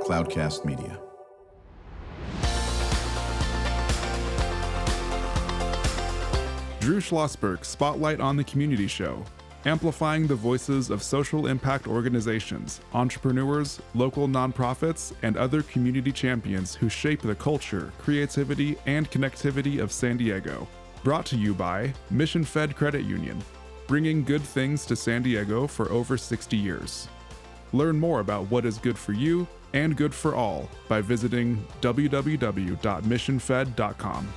Cloudcast Media. Drew Schlosberg Spotlight on the Community Show, amplifying the voices of social impact organizations, entrepreneurs, local nonprofits, and other community champions who shape the culture, creativity, and connectivity of San Diego. Brought to you by Mission Fed Credit Union, bringing good things to San Diego for over 60 years. Learn more about what is good for you and good for all by visiting www.missionfed.com.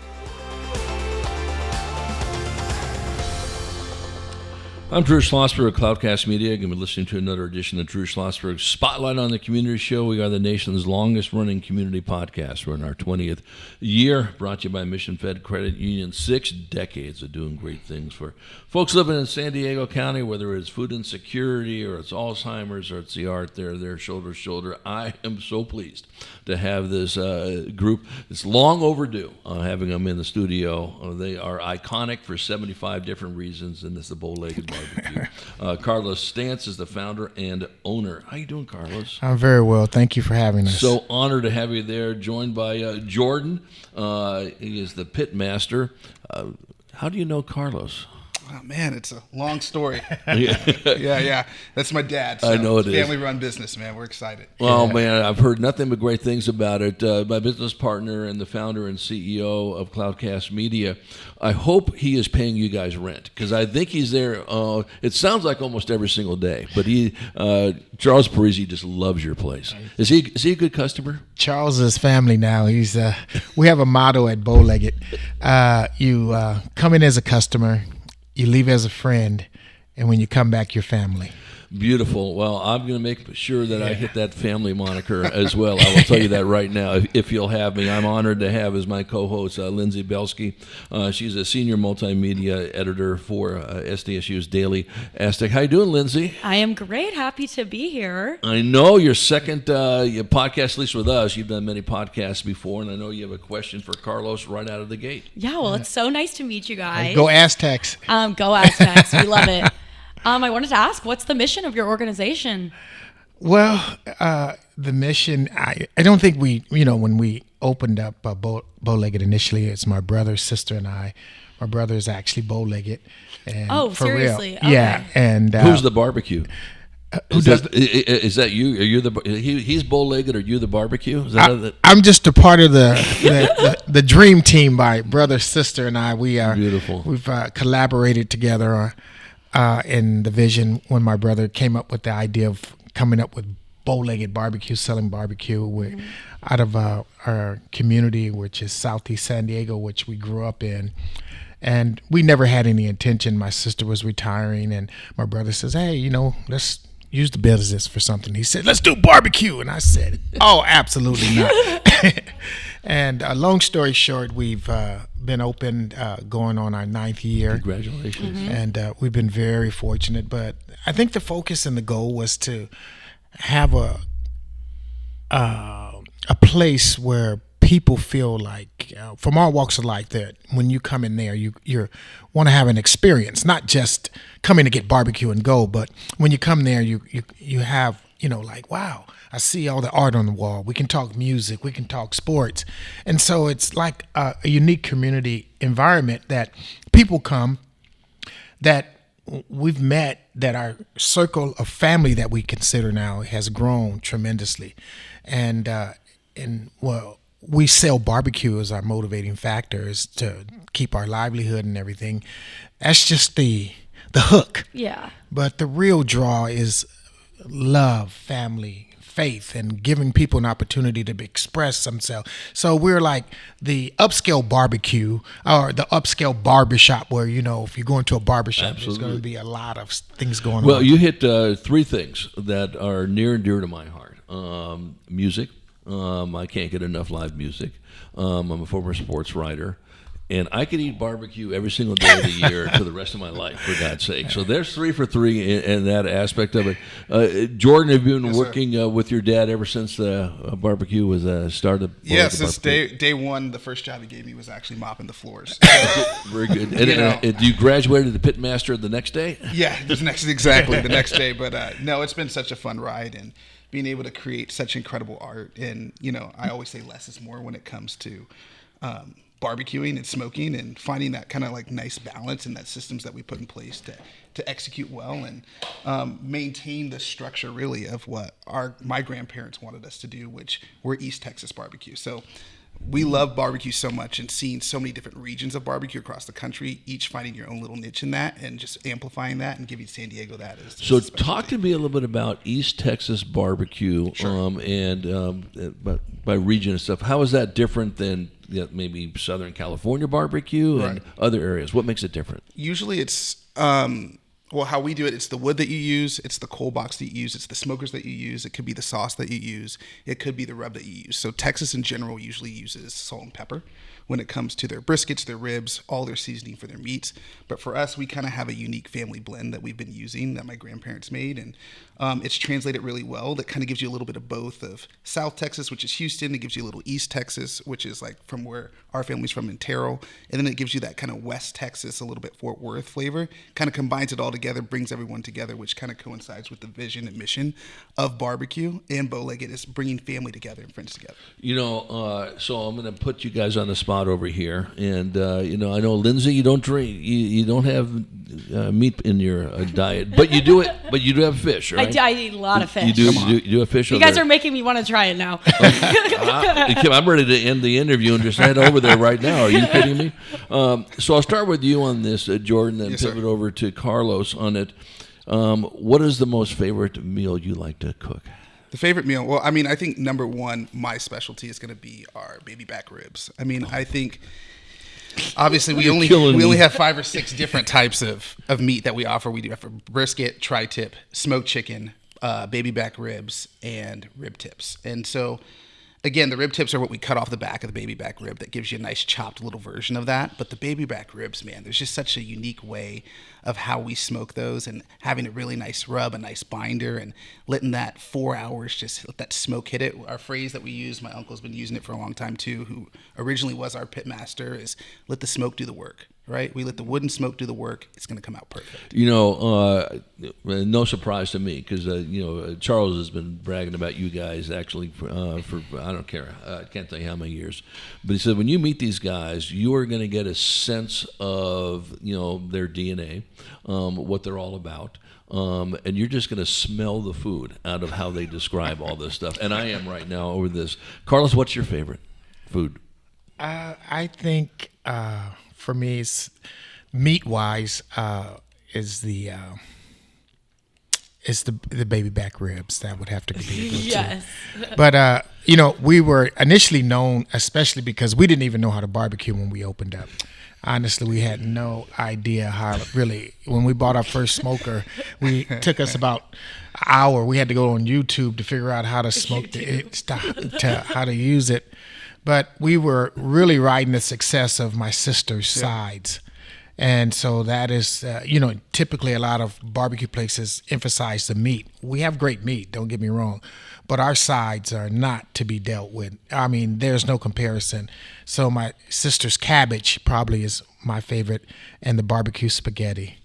I'm Drew Schlosberg of Cloudcast Media. You're going to be listening to another edition of Drew Schlosberg's Spotlight on the Community Show. We are the nation's longest-running community podcast. We're in our 20th year, brought to you by Mission Fed Credit Union. 6 decades of doing great things for folks living in San Diego County, whether it's food insecurity or it's Alzheimer's or it's the art there, shoulder to shoulder. I am so pleased to have this group. It's long overdue having them in the studio. They are iconic for 75 different reasons, and it's the Bowlegged BBQ. Carlos Stantz is the founder and owner. How you doing, Carlos? I'm very well. Thank you for having us. So honored to have you there, joined by Jordan. He is the pitmaster. How do you know Carlos? Oh, man, it's a long story. Yeah. Yeah. That's my dad. So I know it is. Family-run business, man. We're excited. Well, man, I've heard nothing but great things about it. My business partner and the founder and CEO of Cloudcast Media, I hope he is paying you guys rent, because I think he's there. It sounds like almost every single day, but Charles Parisi just loves your place. Is he a good customer? Charles is family now. He's we have a motto at Bowlegged. You come in as a customer, you leave as a friend, and when you come back, you're family. Beautiful. Well, I'm going to make sure that I hit that family moniker as well. I will tell you that right now, if you'll have me. I'm honored to have as my co-host Lindsay Belsky. She's a senior multimedia editor for SDSU's Daily Aztec. How you doing, Lindsay? I am great. Happy to be here. I know your second your podcast, at least with us. You've done many podcasts before, and I know you have a question for Carlos right out of the gate. Yeah, well, it's so nice to meet you guys. Go Aztecs. Go Aztecs. We love it. I wanted to ask, what's the mission of your organization? Well, the mission, I don't think when we opened up Bowlegged initially, it's my brother, sister, and I. My brother is actually Bowlegged. And for seriously? Real. Okay. Yeah. And who's the barbecue? Who does? Is that you? Are you he's Bowlegged, or you the barbecue? Is that I'm just a part of the dream team by brother, sister, and I. We are beautiful. We've collaborated together in the vision when my brother came up with the idea of coming up with Bowlegged BBQ, selling barbecue. We're out of our community, which is Southeast San Diego, which we grew up in. And we never had any intention. My sister was retiring, and my brother says, hey, let's use the business for something. He said, let's do barbecue. And I said, oh, absolutely not. And long story short, we've been open going on our 9th year. Congratulations. Mm-hmm. And we've been very fortunate. But I think the focus and the goal was to have a place where people feel like, from all walks of life, that when you come in there, you want to have an experience, not just come in to get barbecue and go, but when you come there, you have, like, wow, I see all the art on the wall. We can talk music, we can talk sports. And so it's like a unique community environment that people come that we've met, that our circle of family that we consider now has grown tremendously. And we sell barbecue as our motivating factor, is to keep our livelihood and everything. That's just the hook. Yeah. But the real draw is love, family, faith, and giving people an opportunity to express themselves. So we're like the upscale barbecue, or the upscale barbershop, where, if you go into a barbershop, Absolutely. there's going to be a lot of things going on. Well, you hit 3 things that are near and dear to my heart. Music. I can't get enough live music. I'm a former sports writer. and I could eat barbecue every single day of the year for the rest of my life, for God's sake. So there's 3 for 3 in that aspect of it. Jordan, have you been working with your dad ever since the barbecue was started? Yeah, since day one, the first job he gave me was actually mopping the floors. Very good. And you graduated to pitmaster the next day? Yeah, exactly the next day. But no, it's been such a fun ride, and being able to create such incredible art. And I always say less is more when it comes to barbecuing and smoking, and finding that kind of like nice balance and that systems that we put in place to execute well and maintain the structure really of what my grandparents wanted us to do, which we're East Texas barbecue. So we love barbecue so much, and seeing so many different regions of barbecue across the country, each finding your own little niche in that and just amplifying that and giving San Diego that. So talk to me a little bit about East Texas barbecue. Sure. By region and stuff. How is that different than maybe Southern California barbecue and other areas? What makes it different? Usually it's how we do it, it's the wood that you use, it's the coal box that you use, it's the smokers that you use, it could be the sauce that you use, it could be the rub that you use. So Texas in general usually uses salt and pepper when it comes to their briskets, their ribs, all their seasoning for their meats. But for us, we kind of have a unique family blend that we've been using that my grandparents made, and it's translated really well. That kind of gives you a little bit of both of South Texas, which is Houston. It gives you a little East Texas, which is like from where our family's from in Terrell. And then it gives you that kind of West Texas, a little bit Fort Worth flavor. Kind of combines it all together, brings everyone together, which kind of coincides with the vision and mission of barbecue and Bowlegged, is bringing family together and friends together. So I'm going to put you guys on the spot over here. And, I know, Lindsay, you don't drink, you don't have meat in your diet, but you do have fish, right? I eat a lot of fish. You do have fish. You guys are making me want to try it now. I'm ready to end the interview and just head over there right now. Are you kidding me? So I'll start with you on this, Jordan, and pivot over to Carlos on it. What is the most favorite meal you like to cook? The favorite meal? Well, I mean, I think number one, my specialty is going to be our baby back ribs. I mean, I think obviously we only have 5 or 6 different types of meat that we offer. We do have a brisket, tri-tip, smoked chicken, baby back ribs, and rib tips. And so, again, the rib tips are what we cut off the back of the baby back rib that gives you a nice chopped little version of that. But the baby back ribs, man, there's just such a unique way of how we smoke those, and having a really nice rub, a nice binder, and letting that 4 hours just let that smoke hit it. Our phrase that we use, my uncle's been using it for a long time too, who originally was our pit master, is let the smoke do the work. Right? We let the wood and smoke do the work. It's going to come out perfect. No surprise to me, because Charles has been bragging about you guys actually for I don't care, I can't tell you how many years, but he said when you meet these guys, you are going to get a sense of their DNA, what they're all about. And you're just going to smell the food out of how they describe all this stuff. And I am right now over this. Carlos, what's your favorite food? I think for me, it's meat-wise, is the baby back ribs. That would have to be a go-to. Yes. But we were initially known, especially because we didn't even know how to barbecue when we opened up. Honestly, we had no idea how really. When we bought our first smoker, it took us about an hour. We had to go on YouTube to figure out how to smoke how to use it. But we were really riding the success of my sister's sides. And so that is, typically a lot of barbecue places emphasize the meat. We have great meat, don't get me wrong, but our sides are not to be dealt with. I mean, there's no comparison. So my sister's cabbage probably is my favorite, and the barbecue spaghetti.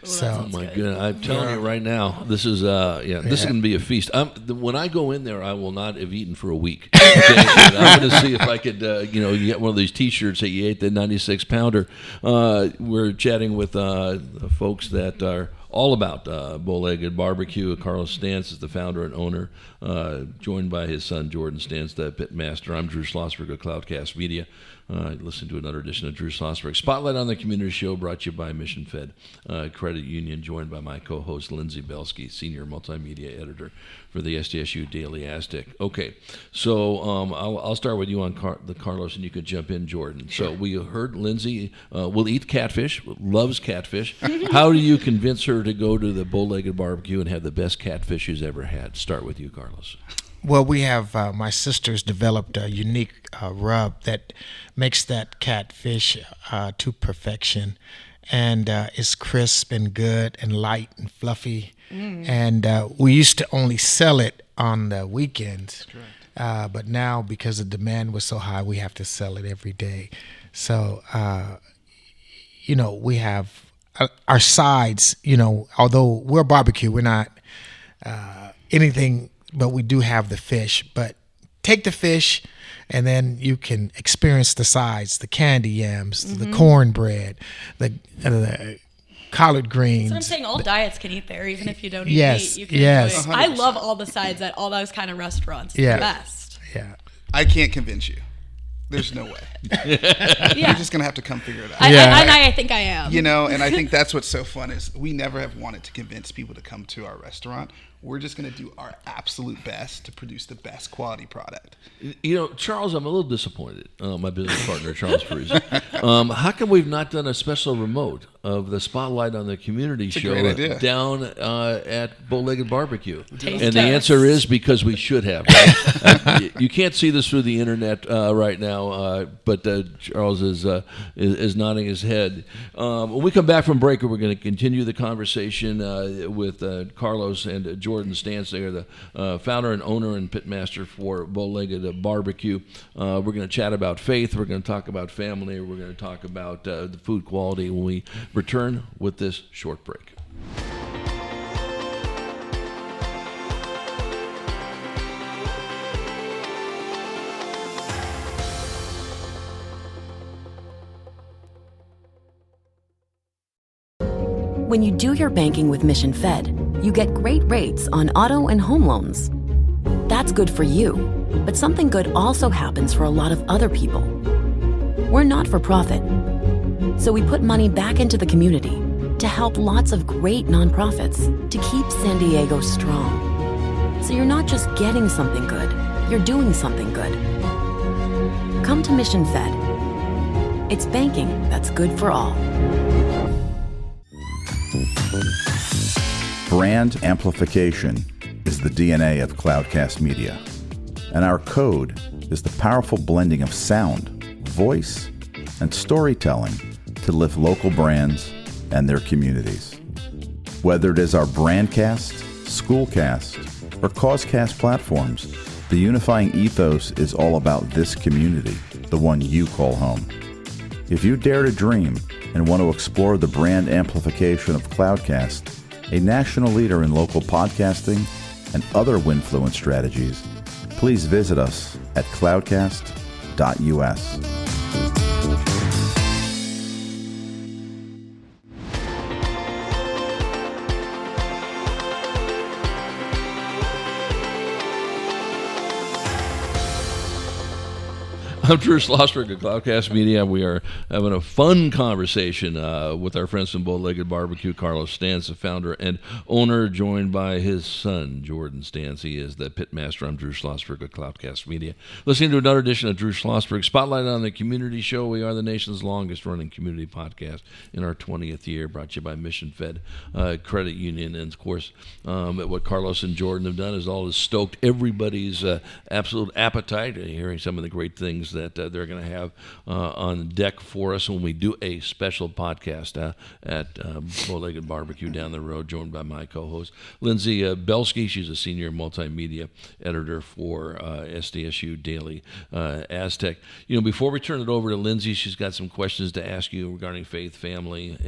Oh my goodness! I'm telling you right now, this is this is going to be a feast. When I go in there, I will not have eaten for a week. Okay? I'm going to see if I could, get one of these T-shirts that you ate, the 96-pounder. We're chatting with folks that are all about Bowlegged BBQ. Carlos Stantz is the founder and owner, joined by his son Jordan Stantz, the pitmaster. I'm Drew Schlosberg of Cloudcast Media. Listen to another edition of Drew Schlosberg Spotlight on the Community Show, brought to you by Mission Fed Credit Union, joined by my co-host Lindsay Belsky, senior multimedia editor for the SDSU Daily Aztec. Okay, so I'll start with you on the Carlos, and you could jump in, Jordan. Sure. So we heard Lindsay will eat catfish, loves catfish. How do you convince her order to go to the Bowlegged BBQ and have the best catfish you've ever had? Start with you, Carlos. Well, we have my sister's developed a unique rub that makes that catfish to perfection, and it's crisp and good and light and fluffy. And we used to only sell it on the weekends, but now because the demand was so high, we have to sell it every day. So, we have our sides. Although we're barbecue, we're not anything. But we do have the fish. But take the fish, and then you can experience the sides: the candy yams, the cornbread, the collard greens. So I'm saying all diets can eat there, even if you don't eat Yes, meat. You can yes. enjoy it. I love all the sides at all those kind of restaurants. Yeah. The best. Yeah. I can't convince you. There's no way. Yeah. You're just gonna have to come figure it out. I think I am. And I think that's what's so fun is we never have wanted to convince people to come to our restaurant. We're just going to do our absolute best to produce the best quality product. Charles, I'm a little disappointed. My business partner, Charles Parisi. How come we've not done a special remote of the Spotlight on the Community show down at Bowlegged BBQ? And the answer is because we should have. Right? You can't see this through the internet right now, but Charles is nodding his head. When we come back from break, we're going to continue the conversation with Carlos and Jordan Stantz. They are the founder and owner and pitmaster for Bowlegged BBQ. We're going to chat about faith. We're going to talk about family. We're going to talk about the food quality when we return with this short break. When you do your banking with Mission Fed, you get great rates on auto and home loans. That's good for you, but something good also happens for a lot of other people. We're not for profit, so we put money back into the community to help lots of great nonprofits to keep San Diego strong. So you're not just getting something good, you're doing something good. Come to Mission Fed. It's banking that's good for all. Brand amplification is the DNA of Cloudcast Media, and our code is the powerful blending of sound, voice, and storytelling to lift local brands and their communities. Whether it is our Brandcast, Schoolcast, or Causecast platforms, the unifying ethos is all about this community, the one you call home. If you dare to dream and want to explore the brand amplification of Cloudcast, a national leader in local podcasting and other Winfluence strategies, please visit us at cloudcast.us. I'm Drew Schlosberg of Cloudcast Media. We are having a fun conversation with our friends from Bowlegged BBQ. Carlos Stantz, the founder and owner, joined by his son, Jordan Stantz. He is the pitmaster. I'm Drew Schlosberg of Cloudcast Media. Listening to another edition of Drew Schlosberg Spotlight on the Community Show. We are the nation's longest-running community podcast in our 20th year, brought to you by Mission Fed Credit Union. And, of course, what Carlos and Jordan have done is all has stoked everybody's absolute appetite, hearing some of the great things that they're going to have on deck for us when we do a special podcast at Bowlegged BBQ down the road, joined by my co-host, Lindsay Belsky. She's a senior multimedia editor for SDSU Daily Aztec. Before we turn it over to Lindsay, she's got some questions to ask you regarding faith, family,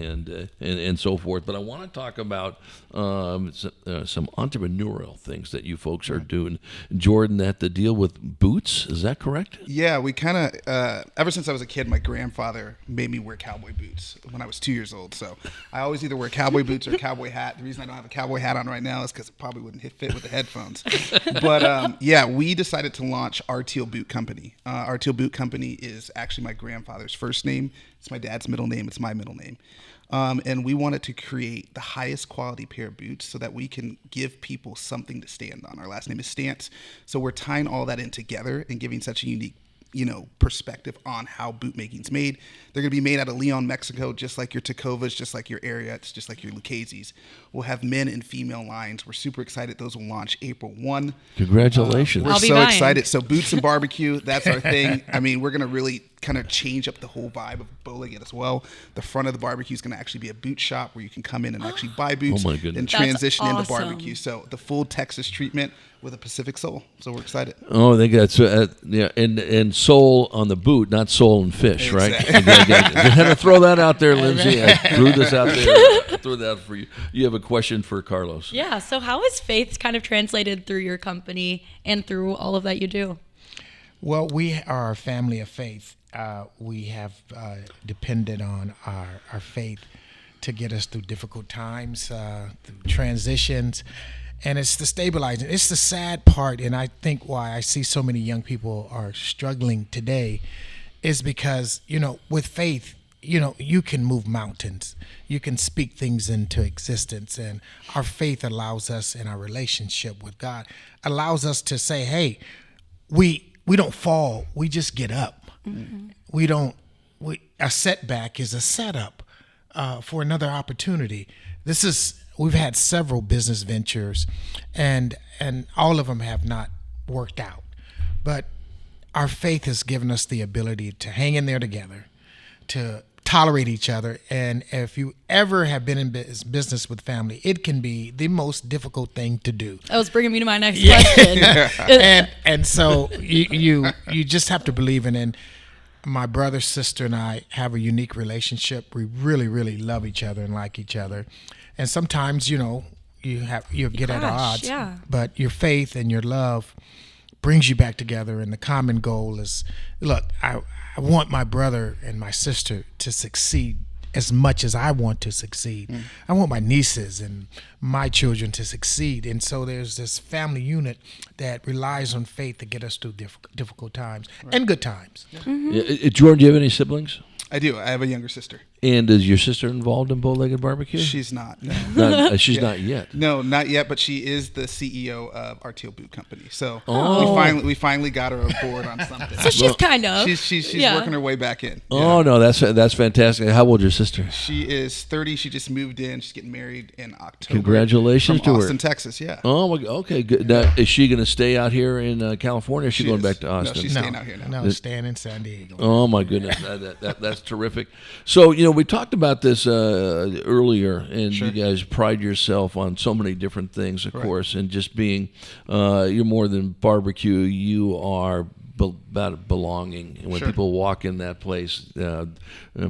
and so forth. But I want to talk about some entrepreneurial things that you folks are doing. Jordan, that the deal with boots, is that correct? Yeah, we kind of, ever since I was a kid, my grandfather made me wear cowboy boots when I was 2 years old. So I always either wear cowboy boots or cowboy hat. The reason I don't have a cowboy hat on right now is because it probably wouldn't fit with the headphones. But we decided to launch Our Teal Boot Company. Our Teal Boot Company is actually my grandfather's first name. It's my dad's middle name. It's my middle name. And we wanted to create the highest quality pair of boots so that we can give people something to stand on. Our last name is Stantz. So we're tying all that in together and giving such a unique perspective on how boot making's made. They're going to be made out of Leon, Mexico, just like your Tacovas, just like your Ariats, just like your Lucchese's. We'll have men and female lines. We're super excited. Those will launch April 1. Congratulations. We're so excited. So boots and barbecue, that's our thing. I mean, we're going to really kind of change up the whole vibe of Bowlegged as well. The front of the barbecue is going to actually be a boot shop where you can come in and actually buy boots and transition into barbecue. So the full Texas treatment with a Pacific soul. So we're excited. Oh, they got and soul on the boot, not soul and fish, right? Exactly. I had to throw that out there, Lindsay. I threw this out there. Threw that out for you. You have a question for Carlos? Yeah. So how is faith kind of translated through your company and through all of that you do? Well, we are a family of faith. We have depended on our faith to get us through difficult times, through transitions. And it's the stabilizing. It's the sad part, and I think why I see so many young people are struggling today is because, with faith, you can move mountains. You can speak things into existence. And our faith allows us, in our relationship with God, allows us to say, hey, we don't fall. We just get up. Mm-hmm. A setback is a setup for another opportunity. We've had several business ventures, and all of them have not worked out. But our faith has given us the ability to hang in there together, to tolerate each other. And if you ever have been in business with family, it can be the most difficult thing to do. That was bringing me to my next question. and so you just have to believe in it. My brother, sister, and I have a unique relationship. We really, really love each other and like each other. And sometimes, you get at odds. Yeah. But your faith and your love brings you back together. And the common goal is, look, I want my brother and my sister to succeed as much as I want to succeed. I want my nieces and my children to succeed. And so there's this family unit that relies on faith to get us through difficult times and good times. Yeah. Mm-hmm. Jordan, do you have any siblings? I do. I have a younger sister. And is your sister involved in Bowlegged BBQ? She's not. No. She's not yet. No, not yet. But she is the CEO of RTO Boot Company. So we finally got her aboard on something. So she's kind of. She's working her way back in. Oh no, that's fantastic. How old is your sister? She is 30. She just moved in. She's getting married in October. Congratulations from to Austin, her. Texas. Yeah. Oh, okay, good. Now, is she going to stay out here in California? Or is she going back to Austin? No, she's staying out here now. No, staying in San Diego. Oh my goodness, that's terrific. So we talked about this earlier, and you guys pride yourself on so many different things, of course, and just being you're more than barbecue. You are about belonging. And when people walk in that place,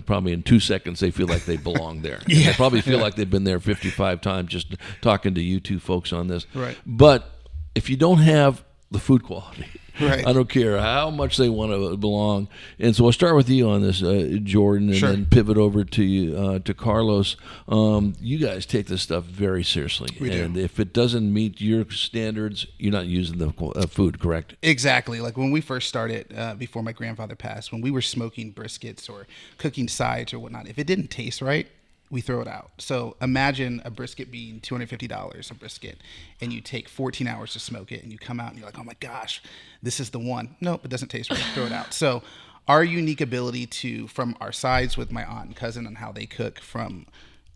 probably in 2 seconds they feel like they belong there. Yeah. They probably feel like they've been there 55 times just talking to you two folks on this. Right. But if you don't have the food quality, right, I don't care how much they want to belong. And so I'll start with you on this, Jordan, and then pivot over to you, to Carlos. You guys take this stuff very seriously. And if it doesn't meet your standards, you're not using the food, correct? Exactly. Like when we first started, before my grandfather passed, when we were smoking briskets or cooking sides or whatnot, if it didn't taste right, we throw it out. So imagine a brisket being $250 a brisket, and you take 14 hours to smoke it, and you come out and you're like, oh my gosh, this is the one. Nope, it doesn't taste right. Throw it out. So our unique ability to, from our sides with my aunt and cousin and how they cook, from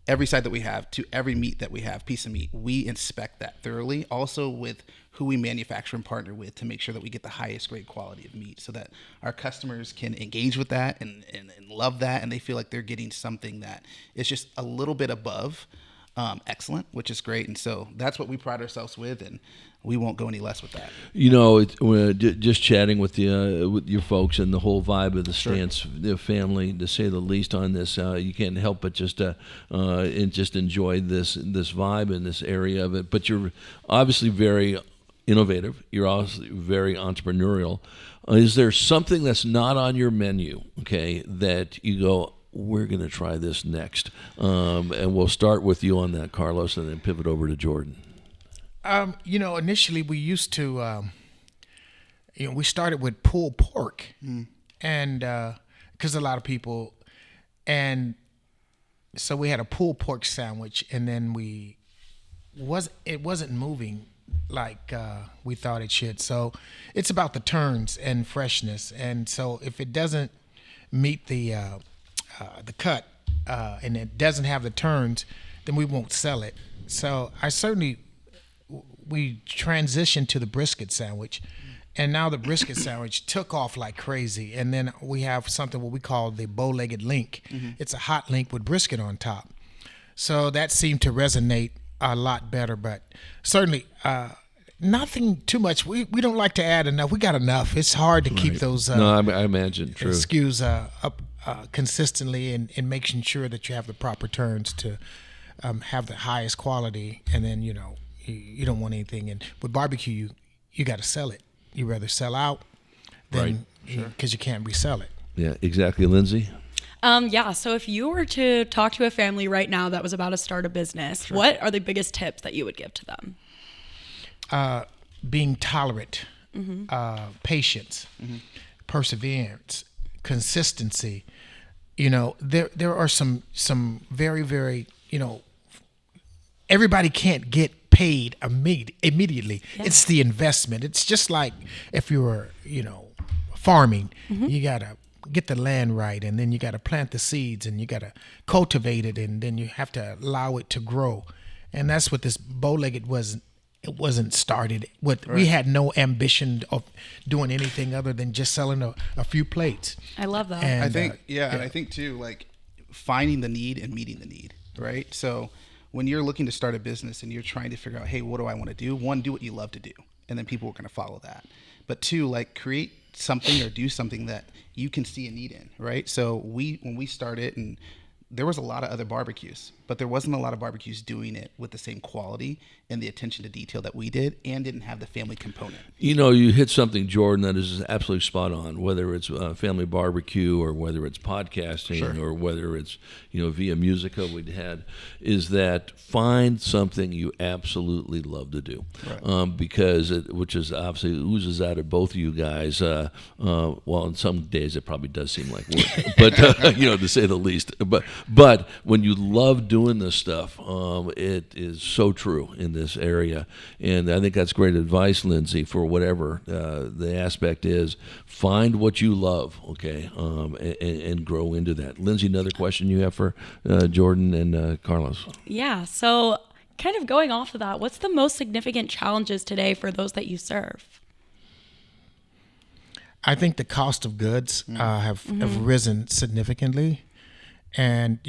every side that we have to every meat that we have, piece of meat, we inspect that thoroughly. Also with who we manufacture and partner with to make sure that we get the highest grade quality of meat so that our customers can engage with that and love that, and they feel like they're getting something that is just a little bit above excellent, which is great. And so that's what we pride ourselves with, and we won't go any less with that. Just chatting with your folks and the whole vibe of the Stance family, to say the least, on this, you can't help but just enjoy this vibe in this area of it. But you're obviously very innovative. You're obviously very entrepreneurial. Is there something that's not on your menu, okay, that you go, we're going to try this next? And we'll start with you on that, Carlos, and then pivot over to Jordan. Initially we used to, we started with pulled pork, and because a lot of people, and so we had a pulled pork sandwich, and then it wasn't moving like we thought it should. So it's about the turns and freshness. And so if it doesn't meet the cut and it doesn't have the turns, then we won't sell it. So we transitioned to the brisket sandwich, and now the brisket sandwich took off like crazy. And then we have something what we call the bow-legged link. It's a hot link with brisket on top. So that seemed to resonate a lot better, but certainly nothing too much. We don't like to add enough. We got enough. It's hard to keep those I imagine, true. SKUs up consistently and making sure that you have the proper turns to have the highest quality. And then, you don't want anything. And with barbecue, you got to sell it. You rather sell out than because you can't resell it. Yeah, exactly. Lindsay? So if you were to talk to a family right now that was about to start a business, what are the biggest tips that you would give to them? Being tolerant, patience, perseverance, consistency. There are some very, very, everybody can't get paid immediately. Yeah. It's the investment. It's just like if you were, farming, you got to get the land right, and then you got to plant the seeds, and you got to cultivate it, and then you have to allow it to grow. And that's what this bow-legged was. It wasn't started with. We had no ambition of doing anything other than just selling a few plates. I love that. And I think, and I think too, like finding the need and meeting the need, right? So when you're looking to start a business and you're trying to figure out, hey, what do I want to do? One, do what you love to do, and then people are going to follow that. But two, like create something or do something that you can see a need in, right? So when we started, and there was a lot of other barbecues, but there wasn't a lot of barbecues doing it with the same quality and the attention to detail that we did, and didn't have the family component. You hit something, Jordan, that is absolutely spot on, whether it's family barbecue or whether it's podcasting or whether it's, via Musica we'd had, is that find something you absolutely love to do. Right. Because which is obviously oozes out of both of you guys. Well, on some days it probably does seem like work, but, to say the least. But when you love doing this stuff, it is so true in this area, and I think that's great advice, Lindsay, for whatever the aspect is. Find what you love, okay, and grow into that. Lindsay, another question you have for Jordan and Carlos? Yeah, so kind of going off of that, what's the most significant challenges today for those that you serve? I think the cost of goods have risen significantly, and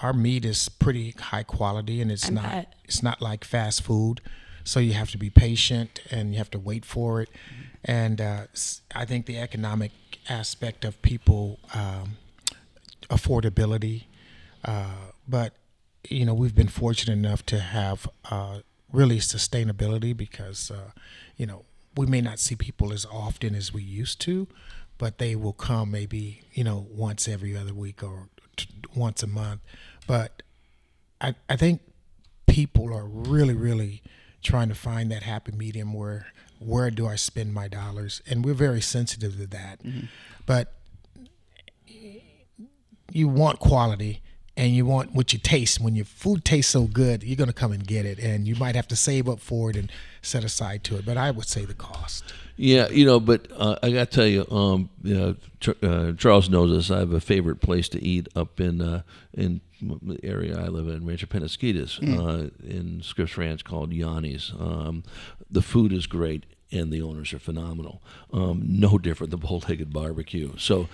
our meat is pretty high quality, and it's not like fast food, so you have to be patient and you have to wait for it. And I think the economic aspect of people, affordability, but we've been fortunate enough to have really sustainability because we may not see people as often as we used to, but they will come maybe once every other week or once a month. But I think people are really, really trying to find that happy medium where do I spend my dollars? And we're very sensitive to that. But you want quality, and you want what you taste. When your food tastes so good, you're going to come and get it, and you might have to save up for it and set aside to it. But I would say the cost. Yeah, but I got to tell you, Charles knows this. I have a favorite place to eat up in the area I live in, Rancho Penasquitas, in Scripps Ranch, called Yanni's. The food is great, and the owners are phenomenal. No different than Bow-Legged BBQ. So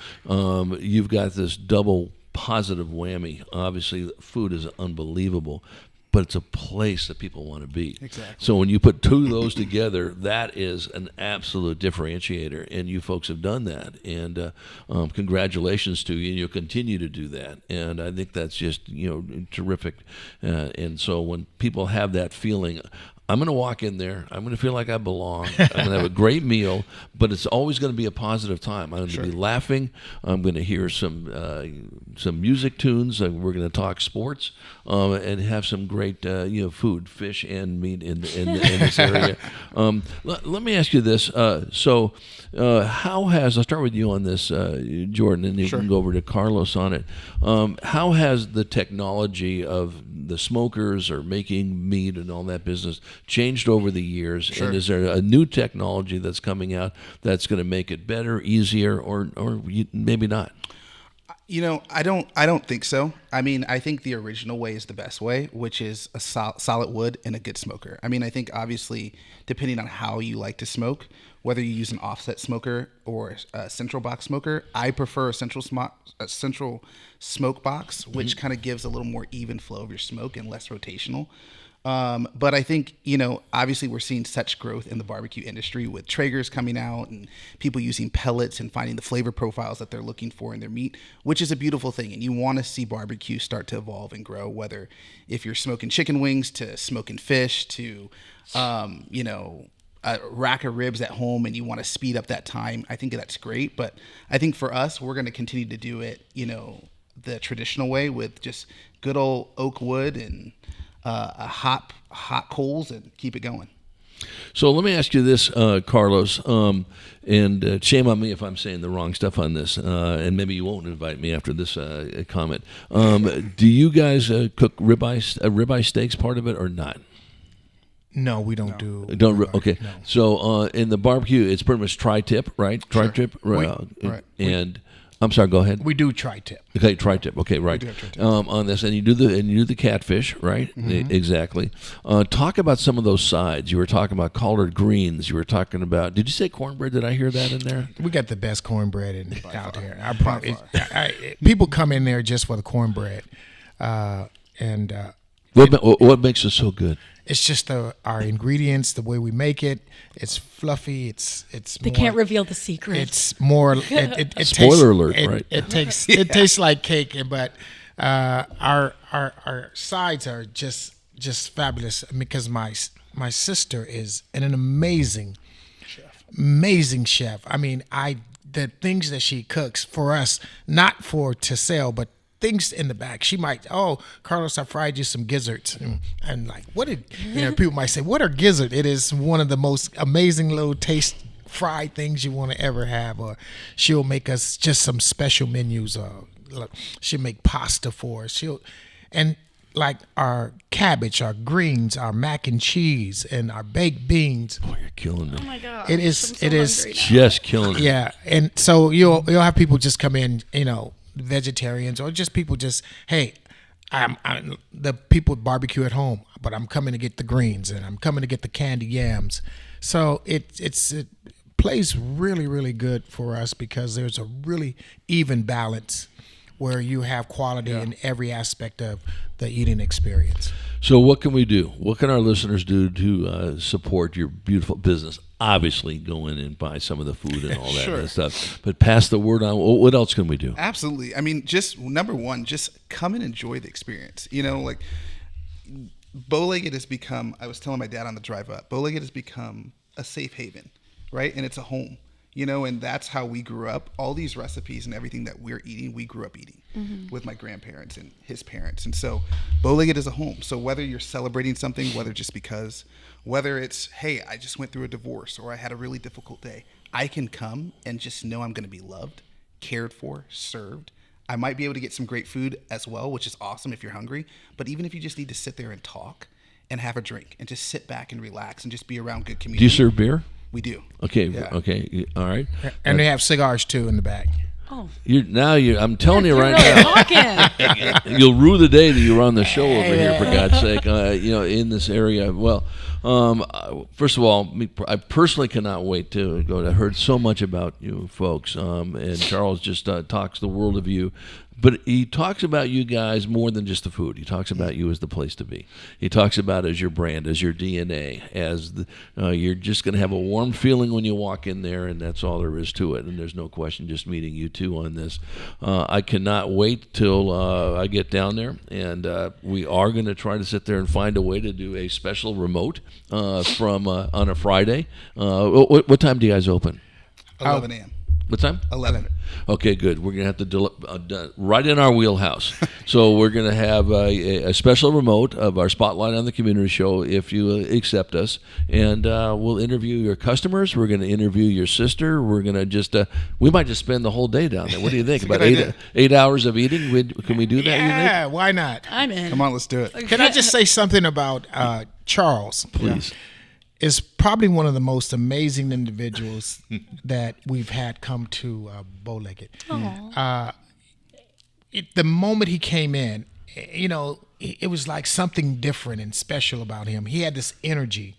you've got this double positive whammy. Obviously, food is unbelievable, but it's a place that people want to be. Exactly. So when you put two of those together, that is an absolute differentiator, and you folks have done that. And congratulations to you, and you'll continue to do that. And I think that's just terrific. And so when people have that feeling, I'm going to walk in there. I'm going to feel like I belong. I'm going to have a great meal, but it's always going to be a positive time. I'm going to be laughing. I'm going to hear some music tunes. We're going to talk sports and have some great food, fish and meat in this area. Let me ask you this. How has, I'll start with you on this, Jordan, and you can go over to Carlos on it. How has the technology of the smokers or making meat and all that business, changed over the years? Sure. And is there a new technology that's coming out that's going to make it better, easier, or maybe not? I don't think so. I mean, I think the original way is the best way, which is a solid wood and a good smoker. I mean, I think obviously depending on how you like to smoke, whether you use an offset smoker or a central box smoker, I prefer a central smoke box, which kind of gives a little more even flow of your smoke and less rotational. But I think, obviously we're seeing such growth in the barbecue industry with Traegers coming out and people using pellets and finding the flavor profiles that they're looking for in their meat, which is a beautiful thing. And you want to see barbecue start to evolve and grow, whether if you're smoking chicken wings to smoking fish to, a rack of ribs at home and you want to speed up that time. I think that's great. But I think for us, we're going to continue to do it, the traditional way with just good old oak wood and hot coals and keep it going. So let me ask you this, Carlos, and shame on me if I'm saying the wrong stuff on this, and maybe you won't invite me after this comment. Do you guys cook ribeye steaks part of it or not? No, we don't do. Okay. No. So in the barbecue, it's pretty much tri-tip, right? Tri-tip, right? And I'm sorry. Go ahead. We do tri-tip. Okay, tri-tip. Okay, right. On this, and you do the catfish, right? Mm-hmm. Exactly. Talk about some of those sides. You were talking about collard greens. You were talking about. Did you say cornbread? Did I hear that in there? We got the best cornbread out there. People come in there just for the cornbread, what makes it so good? It's just our ingredients, the way we make it. It's fluffy. It's. They can't reveal the secret. It's more. It Spoiler alert! Right. It tastes like cake, but our sides are just fabulous because my sister is an amazing chef. I mean, the things that she cooks for us, not to sell, but things in the back. She might, Carlos, I fried you some gizzards. And like, what did, people might say, what are gizzards? It is one of the most amazing little taste fried things you want to ever have. Or she'll make us just some special menus. She'll make pasta for us. And like our cabbage, our greens, our mac and cheese, and our baked beans. Oh, you're killing me. Oh my God. It is just killing me. Yeah. And so you'll have people just come in, vegetarians or just people hey, I'm the people barbecue at home, but I'm coming to get the greens and I'm coming to get the candy yams. So it plays really, really good for us because there's a really even balance where you have quality in every aspect of the eating experience. So what can we do? What can our listeners do to support your beautiful business? Obviously, go in and buy some of the food and all that kind of stuff. But pass the word on. What else can we do? Absolutely. I mean, just number one, just come and enjoy the experience. Like Bowlegged has become, I was telling my dad on the drive up, Bowlegged has become a safe haven, right? And it's a home. And that's how we grew up. All these recipes and everything that we're eating, we grew up eating with my grandparents and his parents. And so Bowlegged is a home. So whether you're celebrating something, whether it's, hey, I just went through a divorce or I had a really difficult day, I can come and just know I'm going to be loved, cared for, served. I might be able to get some great food as well, which is awesome if you're hungry. But even if you just need to sit there and talk and have a drink and just sit back and relax and just be around good community. Do you serve beer? We do. Okay. Yeah. Okay. All right. And they have cigars too in the back. Oh. I'm telling you right now, you'll rue the day that you were on the show over here, for God's sake, in this area. Well, first of all, I personally cannot wait to go. I heard so much about you folks, and Charles just talks the world of you. But he talks about you guys more than just the food. He talks about you as the place to be. He talks about as your brand, as your DNA, as you're just going to have a warm feeling when you walk in there, and that's all there is to it. And there's no question just meeting you two on this. I cannot wait till I get down there, and we are going to try to sit there and find a way to do a special remote from on a Friday. What time do you guys open? 11 a.m. What time? 11. Okay, good. We're going to have to right in our wheelhouse. So we're going to have a special remote of our Spotlight on the Community show if you accept us. And we'll interview your customers. We're going to interview your sister. We're going to just, we might just spend the whole day down there. What do you think? About 8 hours of eating? Can we do that? Yeah, why not? I'm in. Come on, let's do it. Can I just say something about Charles, Please. is probably one of the most amazing individuals that we've had come to Bowlegged. The moment he came in, it was like something different and special about him. He had this energy,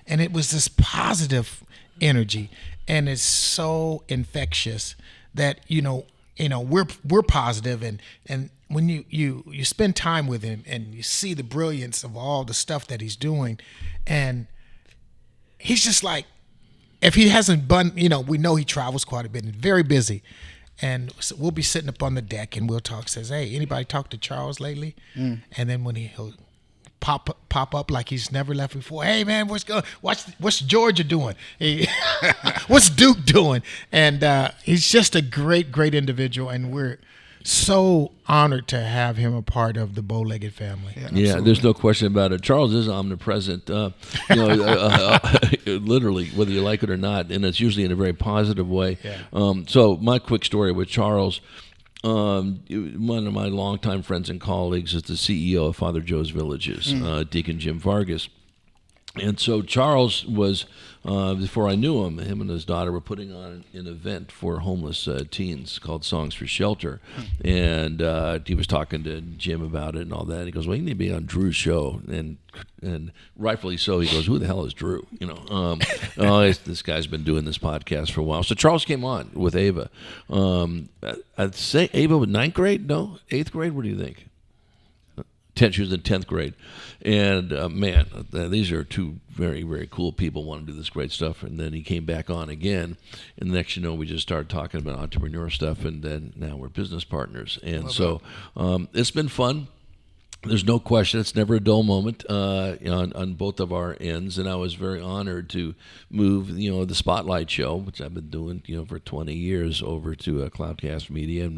and it was this positive energy, and it's so infectious that we're positive, and when you spend time with him and you see the brilliance of all the stuff that he's doing, and he's just like, if he hasn't we know he travels quite a bit and very busy. And so we'll be sitting up on the deck and we'll talk, says, hey, anybody talk to Charles lately? And then when he'll pop up like he's never left before. Hey man, what's Georgia doing? Hey, what's Duke doing? And he's just a great individual, and we're so honored to have him a part of the Bowlegged family. Yeah, there's no question about it. Charles is omnipresent, literally, whether you like it or not, and it's usually in a very positive way. Yeah. So my quick story with Charles, one of my longtime friends and colleagues is the CEO of Father Joe's Villages, Deacon Jim Vargas. And so Charles was, before I knew him and his daughter were putting on an event for homeless teens called Songs for Shelter. And he was talking to Jim about it and all that. He goes, well, you need to be on Drew's show. And rightfully so, he goes, who the hell is Drew? This guy's been doing this podcast for a while. So Charles came on with Ava. I'd say Ava was 9th grade? No, 8th grade? What do you think? She was in 10th grade. And these are two very, very cool people wanting to do this great stuff. And then he came back on again. And the next we just started talking about entrepreneur stuff. And then now we're business partners. And it's been fun. There's no question. It's never a dull moment on both of our ends. And I was very honored to move, the Spotlight show, which I've been doing, for 20 years, over to Cloudcast Media.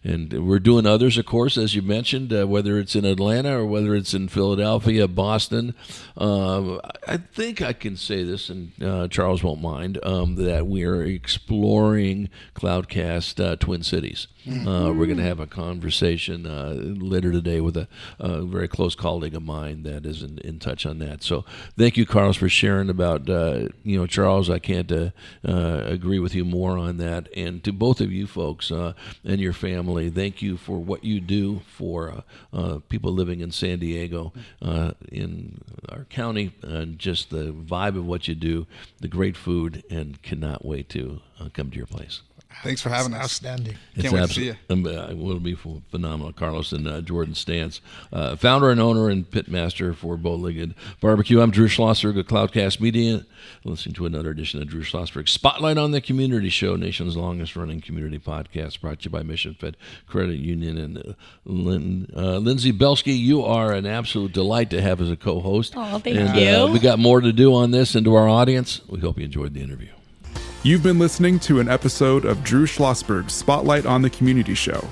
And we're doing others, of course, as you mentioned, whether it's in Atlanta or whether it's in Philadelphia, Boston. I think I can say this, and Charles won't mind, that we are exploring Cloudcast Twin Cities. We're going to have a conversation later today with a very close colleague of mine that is in touch on that. So thank you, Carlos, for sharing about, Charles. I can't agree with you more on that. And to both of you folks and your family, thank you for what you do for people living in San Diego, in our county, and just the vibe of what you do, the great food, and cannot wait to come to your place. Thanks for having us. Outstanding. Can't wait to see you. It will be phenomenal. Carlos and Jordan Stantz, founder and owner and pitmaster for Bowlegged BBQ. I'm Drew Schlosberg of Cloudcast Media, listening to another edition of Drew Schlosberg Spotlight on the Community Show, nation's longest-running community podcast, brought to you by Mission Fed Credit Union. And Lindsay Belsky, you are an absolute delight to have as a co-host. Oh, thank you. We got more to do on this, and to our audience, we hope you enjoyed the interview. You've been listening to an episode of Drew Schlosberg's Spotlight on the Community Show,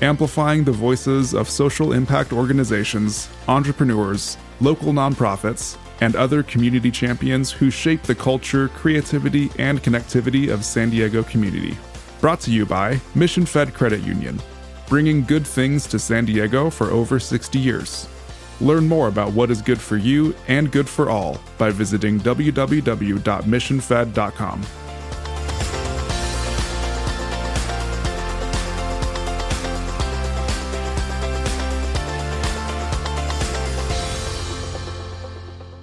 amplifying the voices of social impact organizations, entrepreneurs, local nonprofits, and other community champions who shape the culture, creativity, and connectivity of San Diego community. Brought to you by Mission Fed Credit Union, bringing good things to San Diego for over 60 years. Learn more about what is good for you and good for all by visiting www.missionfed.com.